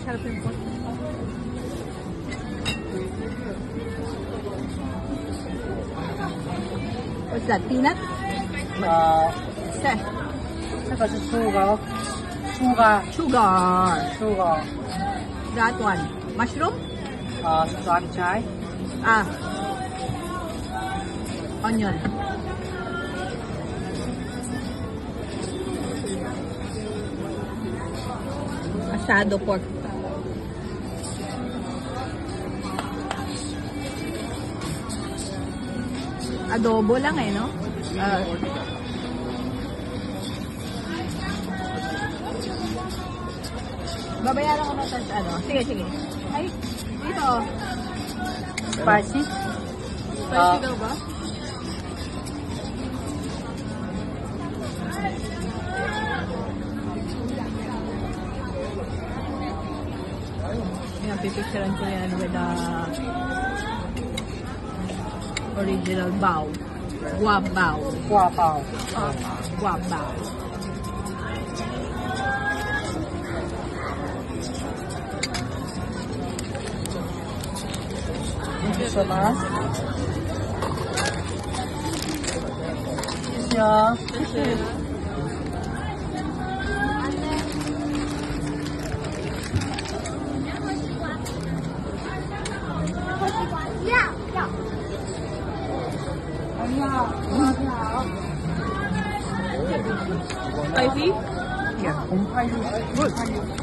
Masarap yung pot. What's that? Peanut? Okay. 这个是sugar. Sugar. That one. Mushroom? Sunshine. Onion. Asado pork. Adobo lang eh, no? Babayaran ko na sa ano. Sige. Ay, dito. Spicy. Spicy daw ba? Yan, pipicturean ko yan with the original bao. Guabao. Guabao. Thank you so much. Yeah. Spicy? Yeah. Good.